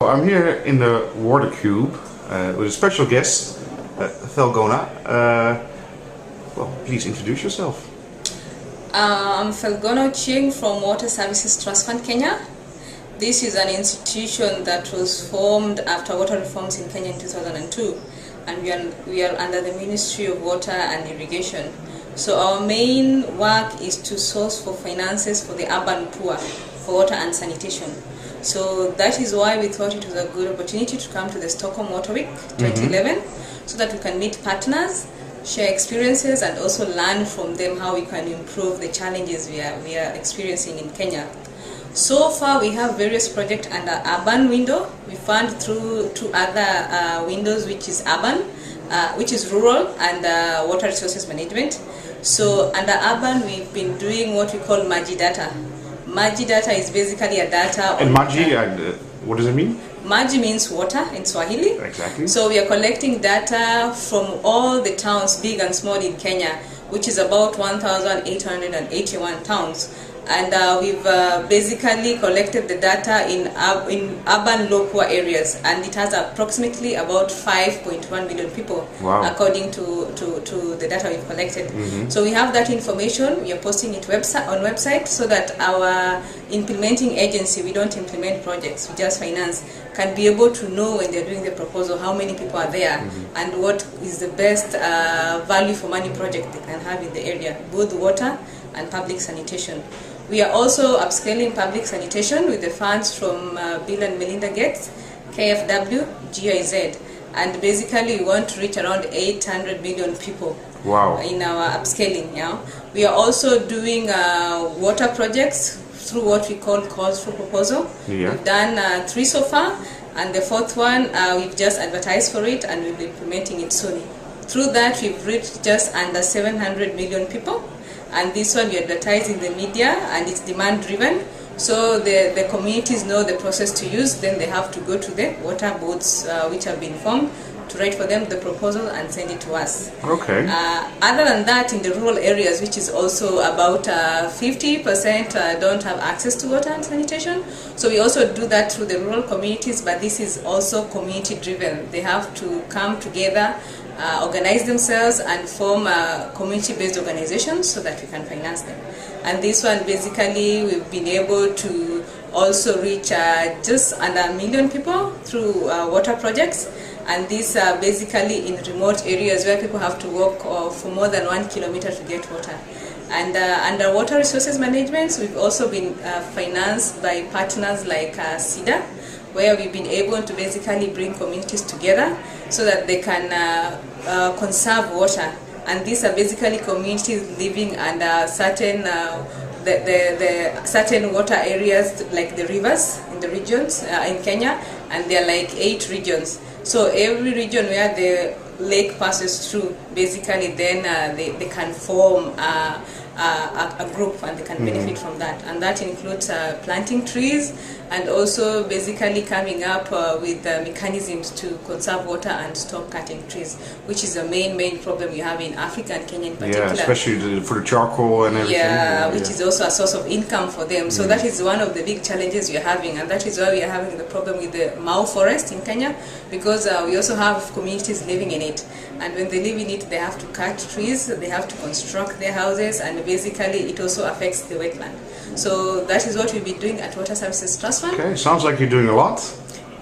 I'm here in the water cube with a special guest, Felgona. Well, please introduce yourself. I'm Felgona from Water Services Trust Fund Kenya. This is an institution that was formed after water reforms in Kenya in 2002, and we are under the Ministry of Water and Irrigation. So our main work is to source for finances for the urban poor for water and sanitation. So that is why we thought it was a good opportunity to come to the Stockholm Water Week 2011, so that we can meet partners, share experiences, and also learn from them how we can improve the challenges we are experiencing in Kenya. So far we have various projects under urban window. We fund through two other windows, which is urban, which is rural, and water resources management. So under urban we've been doing what we call Maji data. Maji data is basically a data. And Maji, what does it mean? Maji means water in Swahili. Exactly. So we are collecting data from all the towns, big and small, in Kenya, which is about 1,881 towns. And we've basically collected the data in urban low poor areas, and it has approximately about 5.1 million people. Wow. According to the data we've collected. So we have that information. We are posting it on website so that our implementing agency, we don't implement projects, we just finance, can be able to know when they're doing the proposal how many people are there and what is the best value for money project they can have in the area, both water and public sanitation. We are also upscaling public sanitation with the funds from Bill and Melinda Gates, KFW, GIZ, and basically we want to reach around 800 million people. Wow. In our upscaling. We are also doing water projects through what we call calls for proposal. We've done 3 so far, and the 4th one we've just advertised for it and we'll be implementing it soon. Through that we've reached just under 700 million people. And this one we advertise in the media, and it's demand driven. So the communities know the process to use, then they have to go to the water boards which have been formed to write for them the proposal and send it to us. Okay. Other than that, in the rural areas, which is also about 50% don't have access to water and sanitation. So we also do that through the rural communities, but this is also community driven. They have to come together, organize themselves and form community-based organizations so that we can finance them. And this one basically we've been able to also reach just under 1 million people through water projects, and these are basically in remote areas where people have to walk for more than 1 kilometer to get water. And under water resources management, we've also been financed by partners like CEDA, where we've been able to basically bring communities together so that they can conserve water. And these are basically communities living under certain certain water areas, like the rivers in the regions in Kenya, and there are like 8 regions. So every region where the lake passes through, basically then they can form a group and they can benefit from that, and that includes planting trees and also basically coming up with mechanisms to conserve water and stop cutting trees, which is the main problem we have in Africa and Kenya in particular. Yeah, especially for the charcoal and everything. Which is also a source of income for them. So that is one of the big challenges we are having, and that is why we are having the problem with the Mau forest in Kenya, because we also have communities living in it, and when they live in it they have to cut trees, they have to construct their houses, and basically it also affects the wetland. So that is what we've been doing at Water Services Trust Fund. Okay, sounds like you're doing a lot.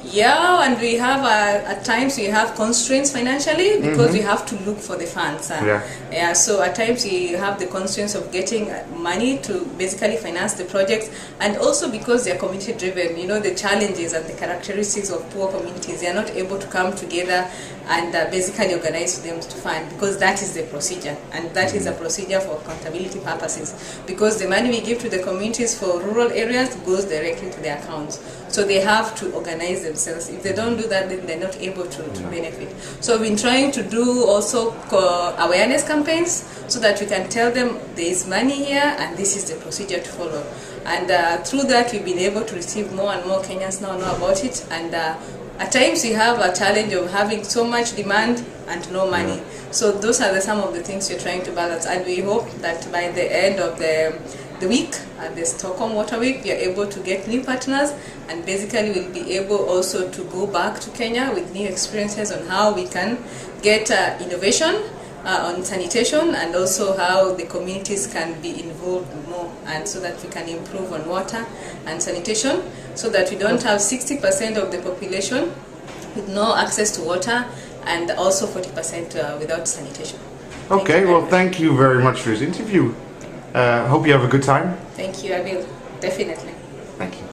Yeah, and we have at times we have constraints financially because we have to look for the funds. So at times we have the constraints of getting money to basically finance the projects, and also because they are community driven. You know, the challenges and the characteristics of poor communities, they are not able to come together and basically organize for them to fund, because that is the procedure, and that is a procedure for accountability purposes, because the money we give to the communities for rural areas goes directly to their accounts. So they have to organize themselves. If they don't do that, then they're not able to benefit. So we've been trying to do also awareness campaigns so that we can tell them there is money here and this is the procedure to follow. And through that we've been able to receive more and more Kenyans now know about it. And at times we have a challenge of having so much demand and no money. So those are some of the things we're trying to balance, and we hope that by the end of the the week, at the Stockholm Water Week, we are able to get new partners, and basically we'll be able also to go back to Kenya with new experiences on how we can get innovation on sanitation, and also how the communities can be involved more, and so that we can improve on water and sanitation, so that we don't have 60% of the population with no access to water, and also 40% without sanitation. Okay, well, thank you very much for this interview. Hope you have a good time. Thank you, I will, definitely. Thank you.